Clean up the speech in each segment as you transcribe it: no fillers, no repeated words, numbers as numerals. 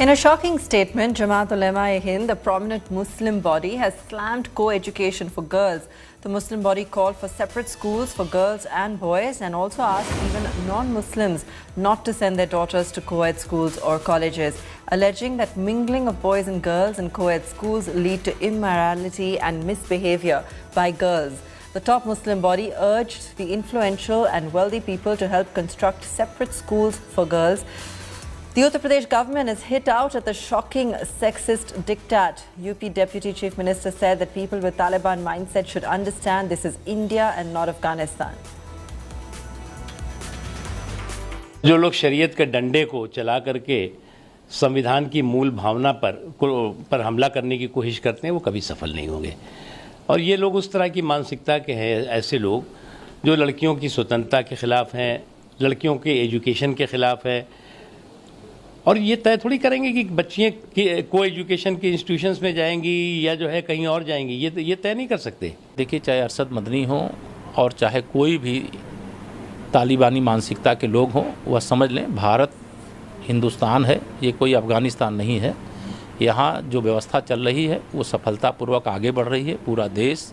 In a shocking statement, Jamiat Ulema-E-Hind, a prominent Muslim body, has slammed co-education for girls. The Muslim body called for separate schools for girls and boys and also asked even non-Muslims not to send their daughters to co-ed schools or colleges, alleging that mingling of boys and girls in co-ed schools lead to immorality and misbehavior by girls. The top Muslim body urged the influential and wealthy people to help construct separate schools for girls. The Uttar Pradesh government is hit out at the shocking sexist diktat. UP Deputy Chief Minister said that people with Taliban mindset should understand this is India and not Afghanistan. जो लोग शरीयत के डंडे को चला करके संविधान की मूल भावना पर हमला करने की कोशिश करते हैं वो कभी सफल नहीं होंगे। और ये लोग उस तरह की मानसिकता के हैं, ऐसे लोग जो लड़कियों की स्वतंत्रता के खिलाफ हैं, लड़कियों के एजुकेशन के खिलाफ है। और ये तय थोड़ी करेंगे कि बच्चियाँ को एजुकेशन के इंस्टीट्यूशंस में जाएंगी या जो है कहीं और जाएंगी, ये तय नहीं कर सकते। देखिए, चाहे अरशद मदनी हो और चाहे कोई भी तालिबानी मानसिकता के लोग हों, वह समझ लें भारत हिंदुस्तान है, ये कोई अफ़गानिस्तान नहीं है। यहाँ जो व्यवस्था चल रही है वो सफलतापूर्वक आगे बढ़ रही है। पूरा देश,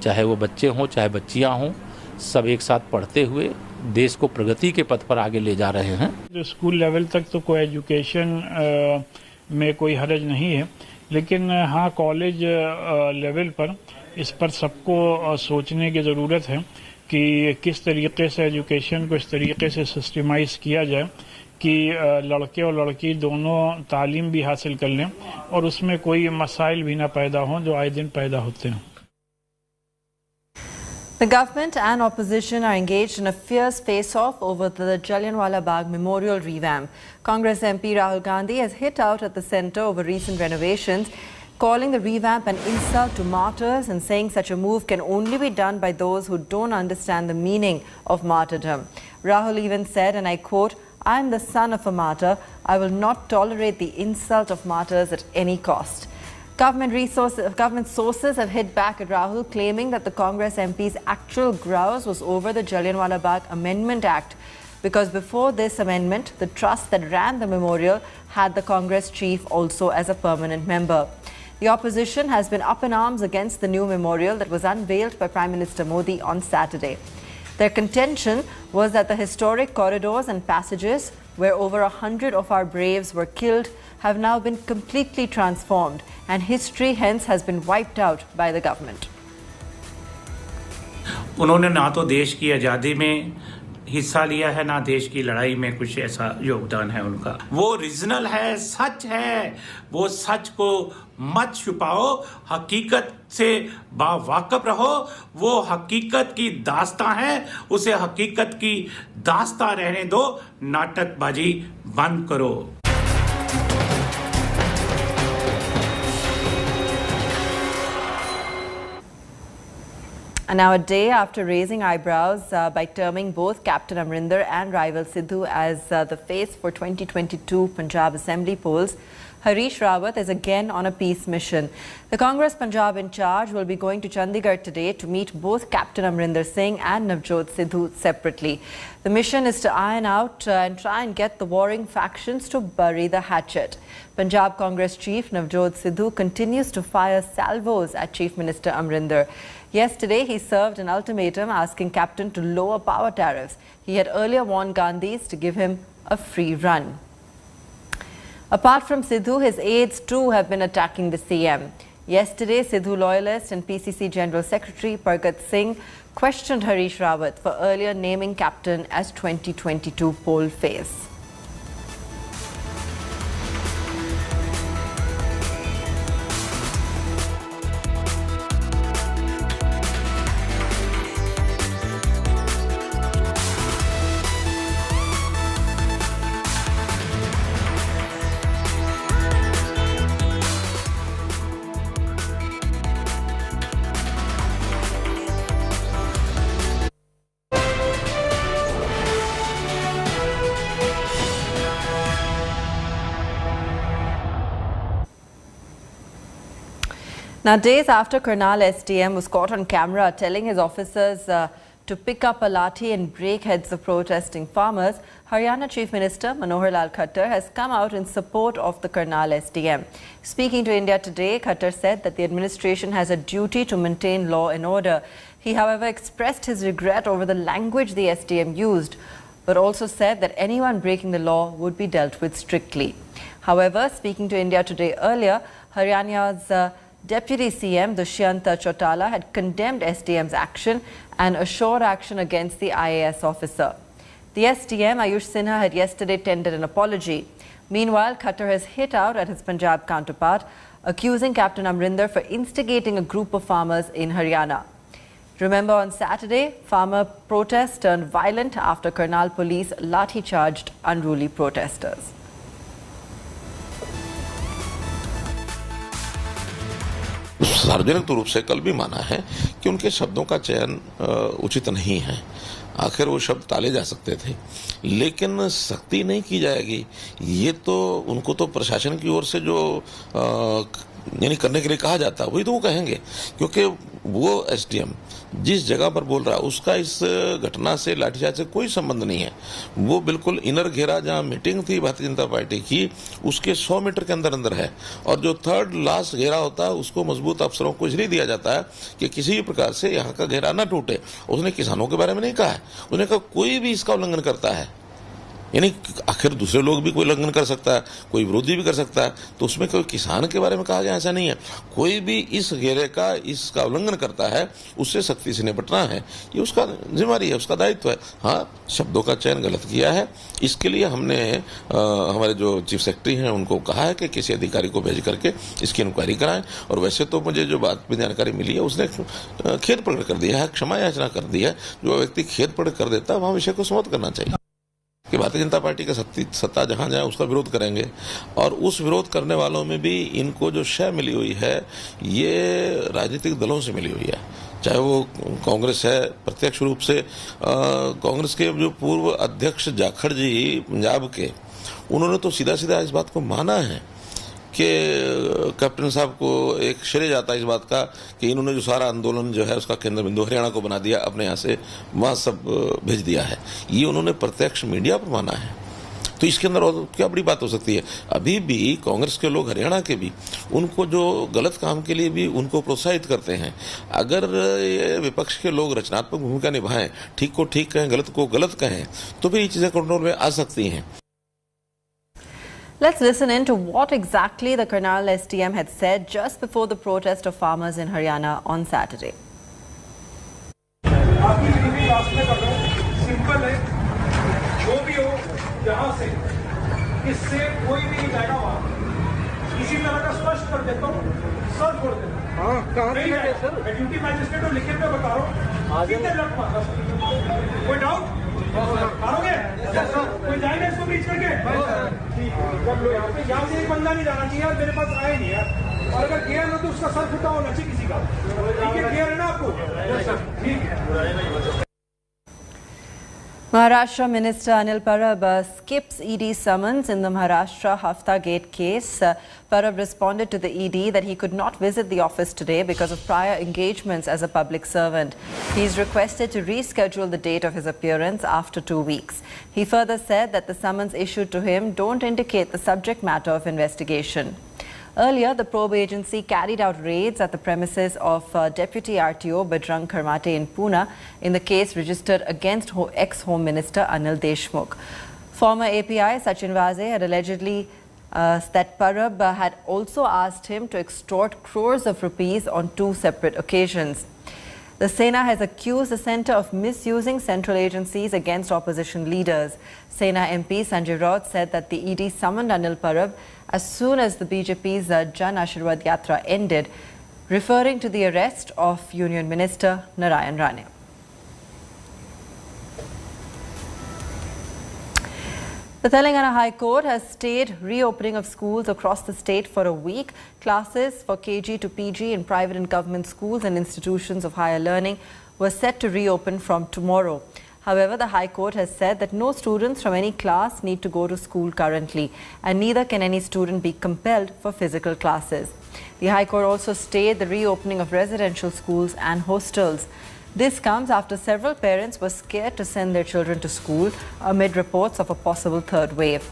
चाहे वो बच्चे हों चाहे बच्चियाँ हों, सब एक साथ पढ़ते हुए देश को प्रगति के पथ पर आगे ले जा रहे हैं। जो स्कूल लेवल तक तो कोई एजुकेशन में कोई हर्ज नहीं है, लेकिन हाँ कॉलेज लेवल पर इस पर सबको सोचने की ज़रूरत है कि किस तरीके से एजुकेशन को इस तरीके से सिस्टमाइज किया जाए कि लड़के और लड़की दोनों तालीम भी हासिल कर लें और उसमें कोई मसाइल भी ना पैदा हों जो आए दिन पैदा होते हैं। The government and opposition are engaged in a fierce face-off over the Jallianwala Bagh memorial revamp. Congress MP Rahul Gandhi has hit out at the centre over recent renovations, calling the revamp an insult to martyrs and saying such a move can only be done by those who don't understand the meaning of martyrdom. Rahul even said, and I quote, "I am the son of a martyr. I will not tolerate the insult of martyrs at any cost." Government sources have hit back at Rahul, claiming that the Congress MP's actual grouse was over the Jallianwala Bagh Amendment Act, because before this amendment, the trust that ran the memorial had the Congress chief also as a permanent member. The opposition has been up in arms against the new memorial that was unveiled by Prime Minister Modi on Saturday. Their contention was that the historic corridors and passages where over 100 of our braves were killed have now been completely transformed, and history hence has been wiped out by the government. उन्होंने ना तो देश की आज़ादी में हिस्सा लिया है, ना देश की लड़ाई में कुछ ऐसा योगदान है उनका। वो रीजनल है, सच है, वो सच को मत छुपाओ, हकीकत से बावाकफ रहो। वो हकीकत की दास्तां है, उसे हकीकत की दास्तां रहने दो, नाटकबाजी बंद करो। And now, a day after raising eyebrows by terming both Captain Amrinder and rival Sidhu as the face for 2022 Punjab Assembly polls, Harish Rawat is again on a peace mission. The Congress Punjab in charge will be going to Chandigarh today to meet both Captain Amrinder Singh and Navjot Sidhu separately. The mission is to iron out and try and get the warring factions to bury the hatchet. Punjab Congress Chief Navjot Sidhu continues to fire salvos at Chief Minister Amrinder. Yesterday, he served an ultimatum asking Captain to lower power tariffs. He had earlier warned Gandhis to give him a free run. Apart from Sidhu, his aides too have been attacking the CM. Yesterday, Sidhu loyalist and PCC General Secretary Pargat Singh questioned Harish Rawat for earlier naming Captain as 2022 poll face. Now, days after Karnal SDM was caught on camera telling his officers to pick up a lathi and break heads of protesting farmers, Haryana Chief Minister Manohar Lal Khattar has come out in support of the Karnal SDM. Speaking to India Today, Khattar said that the administration has a duty to maintain law and order. He, however, expressed his regret over the language the SDM used, but also said that anyone breaking the law would be dealt with strictly. However, speaking to India Today earlier, Haryana's Deputy CM Dushyant Chautala had condemned SDM's action and assured action against the IAS officer. The SDM, Ayush Sinha, had yesterday tendered an apology. Meanwhile, Khattar has hit out at his Punjab counterpart, accusing Captain Amrinder for instigating a group of farmers in Haryana. Remember, on Saturday, farmer protests turned violent after Karnal police lathi-charged unruly protesters. सार्वजनिक रूप से कल भी माना है कि उनके शब्दों का चयन उचित नहीं है। आखिर वो शब्द टाले जा सकते थे, लेकिन सख्ती नहीं की जाएगी। ये तो उनको तो प्रशासन की ओर से जो यानी करने के लिए कहा जाता है वही तो वो कहेंगे, क्योंकि वो एसडीएम जिस जगह पर बोल रहा है उसका इस घटना से लाठीचार्ज से कोई संबंध नहीं है। वो बिल्कुल इनर घेरा जहां मीटिंग थी भारतीय जनता पार्टी की उसके 100 मीटर के अंदर अंदर है, और जो थर्ड लास्ट घेरा होता है उसको मजबूत अफसरों को इसलिए दिया जाता है कि किसी भी प्रकार से यहाँ का घेरा न टूटे। उसने किसानों के बारे में नहीं कहा है, उसने कहा कोई भी इसका उल्लंघन करता है, यानी आखिर दूसरे लोग भी कोई उल्लंघन कर सकता है, कोई विरोधी भी कर सकता है, तो उसमें कोई किसान के बारे में कहा गया ऐसा नहीं है। कोई भी इस घेरे का इसका उल्लंघन करता है उससे सख्ती से निपटना है, ये उसका जिम्मेदारी है, उसका दायित्व है। हाँ, शब्दों का चयन गलत किया है, इसके लिए हमने हमारे जो चीफ सेक्रेटरी हैं उनको कहा है कि किसी अधिकारी को भेज करके इसकी इंक्वायरी कराएं। और वैसे तो मुझे जो बात में जानकारी मिली है उसने खेद प्रकट कर दिया है, क्षमा याचना कर दी है। जो व्यक्ति खेद प्रकट कर देता है वहाँ विषय को समाप्त करना चाहिए कि भारतीय जनता पार्टी का सत्ता जहां जाए उसका विरोध करेंगे, और उस विरोध करने वालों में भी इनको जो शय मिली हुई है ये राजनीतिक दलों से मिली हुई है। चाहे वो कांग्रेस है, प्रत्यक्ष रूप से कांग्रेस के जो पूर्व अध्यक्ष जाखड़ जी पंजाब के, उन्होंने तो सीधा सीधा इस बात को माना है कि कैप्टन साहब को एक श्रेय जाता है इस बात का कि इन्होंने जो सारा आंदोलन जो है उसका केंद्र बिंदु हरियाणा को बना दिया, अपने यहाँ से वहाँ सब भेज दिया है। ये उन्होंने प्रत्यक्ष मीडिया पर माना है, तो इसके अंदर और क्या बड़ी बात हो सकती है। अभी भी कांग्रेस के लोग, हरियाणा के भी, उनको जो गलत काम के लिए भी उनको प्रोत्साहित करते हैं। अगर ये विपक्ष के लोग रचनात्मक भूमिका निभाएं, ठीक को ठीक कहें, गलत को गलत कहें, तो फिर ये चीजें कंट्रोल में आ सकती हैं। Let's listen in to what exactly the Karnal SDM had said just before the protest of farmers in Haryana on Saturday. आपकी ड्यूटी लास्ट में कर रहा हूँ, सिंपल है, जो भी हो यहाँ से इससे कोई भी नहीं जाएगा वहाँ। इसी तरह का स्पष्ट कर देता हूँ, सर छोड़ देना। हाँ, कहाँ है सर? मैं ड्यूटी मैजिस्ट्रेट और लिखित में बता रहा हूँ, कितने लग मारा? कोई डाउट? मारोगे? कोई जाएगा इसको ब्रीच करके? जब लोग यहाँ से एक बंदा नहीं जाना चाहिए यार, मेरे पास आए नहीं यार, और अगर गियर हो तो उसका सर फुटा होना चाहिए किसी का। ठीक है, गियर है ना आपको? ठीक है। Maharashtra Minister Anil Parab skips ED summons in the Maharashtra Hafta Gate case. Parab responded to the ED that he could not visit the office today because of prior engagements as a public servant. He is requested to reschedule the date of his appearance after 2 weeks. He further said that the summons issued to him don't indicate the subject matter of investigation. Earlier, the probe agency carried out raids at the premises of Deputy RTO Bajrang Kharmate in Pune in the case registered against ex-Home Minister Anil Deshmukh. Former API Sachin Vaze had allegedly that Parab had also asked him to extort crores of rupees on 2 separate occasions. The Sena has accused the centre of misusing central agencies against opposition leaders. Sena MP Sanjay Raut said that the ED summoned Anil Parab as soon as the BJP's Jan Ashirwad Yatra ended, referring to the arrest of Union Minister Narayan Rane. The Telangana High Court has stayed reopening of schools across the state for a week. Classes for KG to PG in private and government schools and institutions of higher learning were set to reopen from tomorrow. However, the High Court has said that no students from any class need to go to school currently, and neither can any student be compelled for physical classes. The High Court also stayed the reopening of residential schools and hostels. This comes after several parents were scared to send their children to school amid reports of a possible third wave.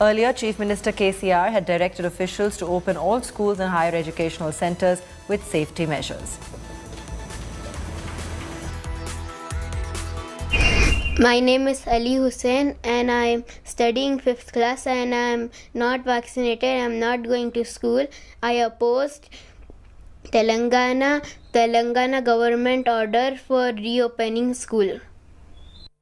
Earlier, Chief Minister KCR had directed officials to open all schools and higher educational centres with safety measures. My name is Ali Hussain and I am studying 5th class and I am not vaccinated. I am not going to school. I opposed Telangana government order for reopening school.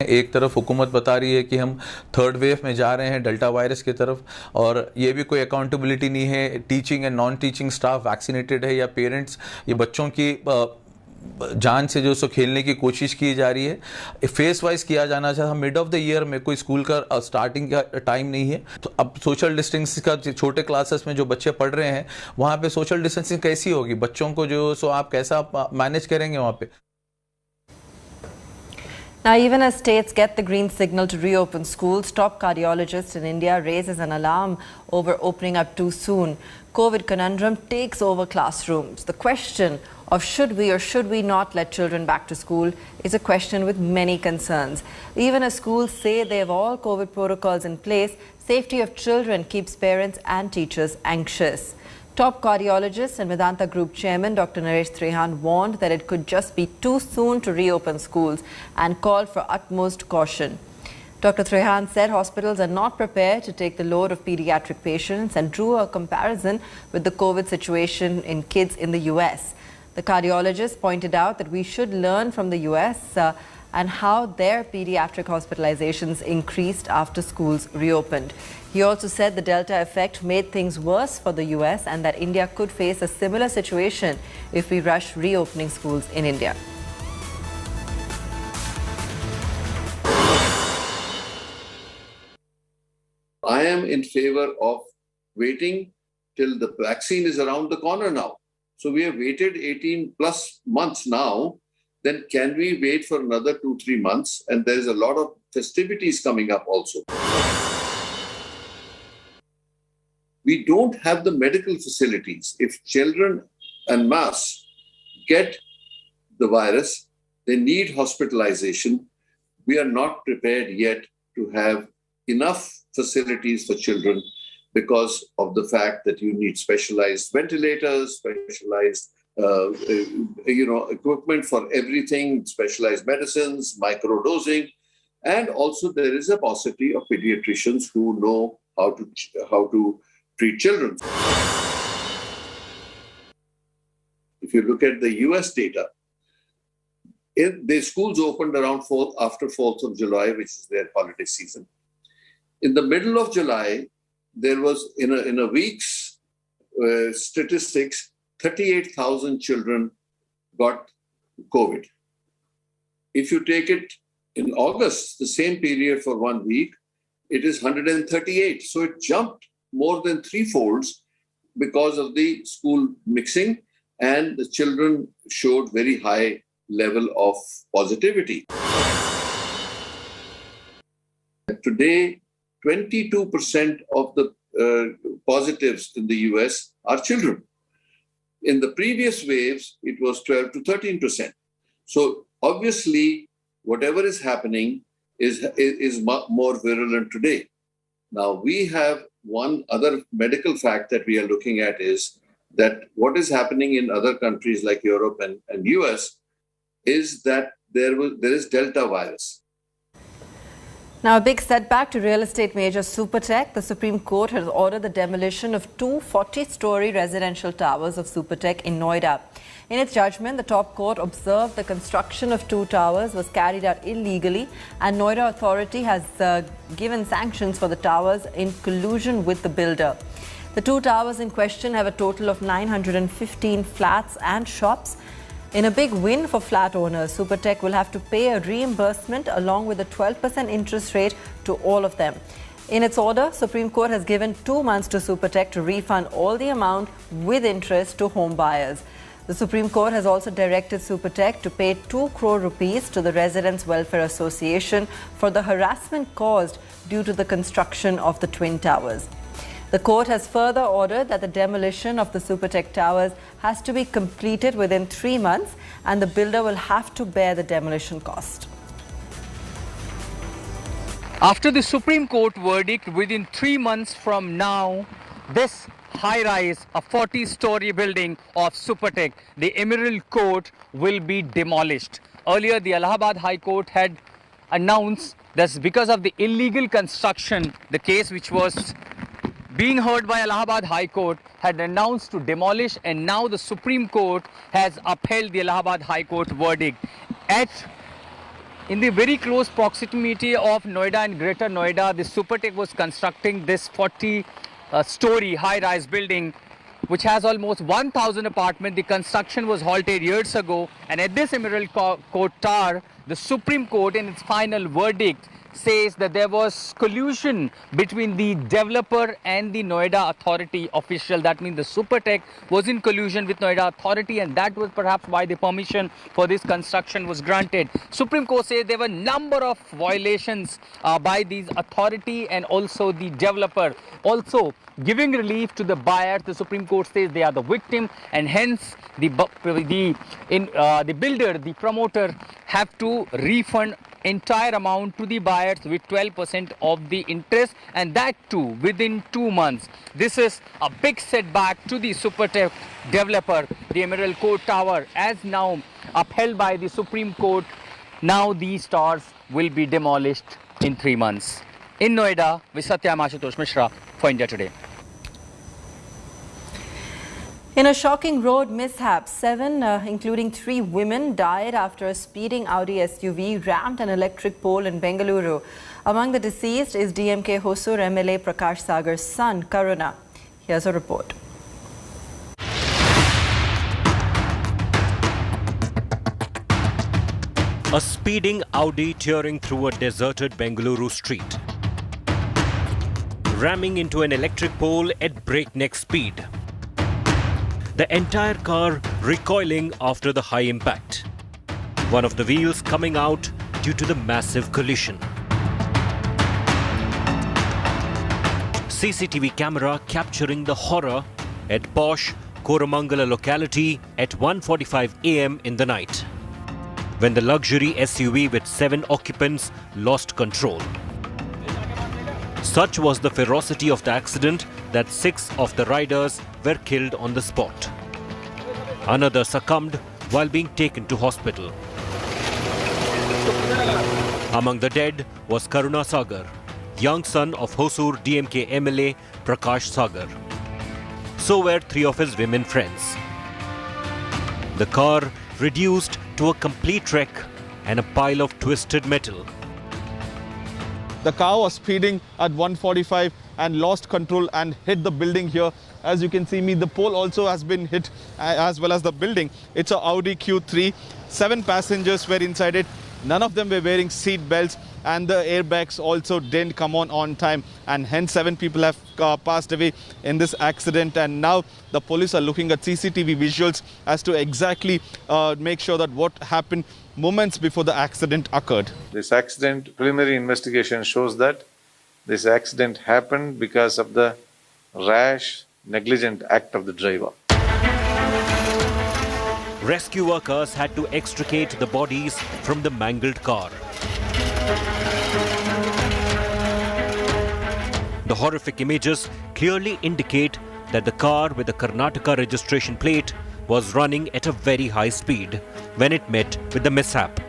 एक तरफ हुकूमत बता रही है कि हम third wave में जा रहे हैं डेल्टा वायरस की तरफ, और ये भी कोई अकाउंटेबिलिटी नहीं है। Teaching and non teaching staff vaccinated है या पेरेंट्स, ये बच्चों की जान से जो सो खेलने की कोशिश की जा रही है। फेस वाइज किया जाना चाहिए। मिड ऑफ द ईयर में कोई स्कूल का स्टार्टिंग का टाइम नहीं है, तो अब सोशल डिस्टेंसिंग का छोटे क्लासेस में जो बच्चे पढ़ रहे हैं वहाँ पे सोशल डिस्टेंसिंग कैसी होगी, बच्चों को जो सो आप कैसा मैनेज करेंगे वहाँ पे। Now, even as states get the green signal to reopen schools, top cardiologist in India raises an alarm over opening up too soon. COVID conundrum takes over classrooms. The question of should we or should we not let children back to school is a question with many concerns. Even as schools say they have all COVID protocols in place, safety of children keeps parents and teachers anxious. Top cardiologist and Vedanta Group chairman Dr. Naresh Trehan warned that it could just be too soon to reopen schools and called for utmost caution. Dr. Trehan said hospitals are not prepared to take the load of pediatric patients and drew a comparison with the COVID situation in kids in the US. The cardiologist pointed out that we should learn from the US and how their pediatric hospitalizations increased after schools reopened. He also said the Delta effect made things worse for the US and that India could face a similar situation if we rush reopening schools in India. I am in favor of waiting till the vaccine is around the corner now. So we have waited 18 plus months now. Then can we wait for another 2-3 months? And there is a lot of festivities coming up also. We don't have the medical facilities. If children en masse get the virus, they need hospitalization. We are not prepared yet to have enough facilities for children because of the fact that you need specialized ventilators, specialized equipment for everything, specialized medicines, microdosing, and also there is a paucity of pediatricians who know how to treat children. If you look at the US data, the schools opened around after 4th of July, which is their holiday season. In the middle of July, there was in a week's statistics, 38,000 children got COVID. If you take it in August, the same period for 1 week, it is 138. So it jumped more than 3-folds because of the school mixing, and the children showed very high level of positivity. Today, 22% of the positives in the US are children. In the previous waves, it was 12 to 13%. So obviously, whatever is happening is more virulent today. Now, we have one other medical fact that we are looking at is that what is happening in other countries like Europe and US is that there is Delta virus. Now, a big setback to real estate major Supertech. The Supreme Court has ordered the demolition of 2 40-story residential towers of Supertech in Noida. In its judgment, the top court observed the construction of 2 towers was carried out illegally, and Noida Authority has given sanctions for the towers in collusion with the builder. The 2 towers in question have a total of 915 flats and shops. In a big win for flat owners, Supertech will have to pay a reimbursement along with a 12% interest rate to all of them. In its order, Supreme Court has given 2 months to Supertech to refund all the amount with interest to home buyers. The Supreme Court has also directed Supertech to pay 2 crore rupees to the Residents Welfare Association for the harassment caused due to the construction of the twin towers. The court has further ordered that the demolition of the Supertech towers has to be completed within 3 months and the builder will have to bear the demolition cost. After the Supreme Court verdict, within 3 months from now, this high-rise, a 40-story building of Supertech, the Emerald Court, will be demolished. Earlier, the Allahabad High Court had announced that because of the illegal construction, the case which was being heard by Allahabad High Court had announced to demolish, and now the Supreme Court has upheld the Allahabad High Court verdict. In the very close proximity of Noida and Greater Noida, the Supertech was constructing this 40-story high-rise building, which has almost 1,000 apartments. The construction was halted years ago, and at this Emerald Court Tower, the Supreme Court, in its final verdict, says that there was collusion between the developer and the Noida Authority official. That means the Supertech was in collusion with Noida Authority, and that was perhaps why the permission for this construction was granted. Supreme Court says there were a number of violations by these authority and also the developer. Also giving relief to the buyers, the Supreme Court says they are the victim, and hence the builder, the promoter, have to refund entire amount to the buyers with 12% of the interest, and that too within 2 months. This is a big setback to the Supertech developer. The Emerald Court Tower, as now upheld by the Supreme Court, now these towers will be demolished in 3 months. In Noida, with Satyam Ashutosh Mishra for India Today. In a shocking road mishap, 7, including 3 women, died after a speeding Audi SUV rammed an electric pole in Bengaluru. Among the deceased is DMK Hosur MLA Prakash Sagar's son, Karuna. Here's a report. A speeding Audi tearing through a deserted Bengaluru street, ramming into an electric pole at breakneck speed. The entire car recoiling after the high impact. One of the wheels coming out due to the massive collision. CCTV camera capturing the horror at posh Koramangala locality at 1:45 AM in the night, when the luxury SUV with 7 occupants lost control. Such was the ferocity of the accident that 6 of the riders were killed on the spot. Another succumbed while being taken to hospital. Among the dead was Karuna Sagar, young son of Hosur DMK MLA Prakash Sagar. So were 3 of his women friends. The car reduced to a complete wreck and a pile of twisted metal. The car was speeding at 145 and lost control and hit the building here. As you can see me, the pole also has been hit as well as the building. It's an Audi Q3. 7 passengers were inside it. None of them were wearing seat belts, and the airbags also didn't come on time, and hence 7 people have passed away in this accident. And now the police are looking at CCTV visuals as to exactly make sure that what happened moments before the accident occurred. This accident, preliminary investigation shows that this accident happened because of the rash, negligent act of the driver. Rescue workers had to extricate the bodies from the mangled car. The horrific images clearly indicate that the car with the Karnataka registration plate was running at a very high speed when it met with the mishap.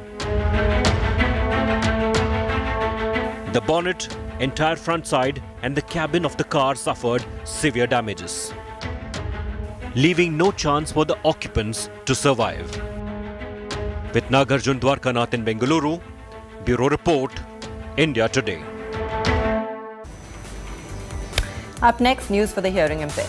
The bonnet, entire front side and the cabin of the car suffered severe damages, leaving no chance for the occupants to survive. With Nagarjun Dwarkanath in Bengaluru, Bureau Report, India Today. Up next, news for the hearing impaired.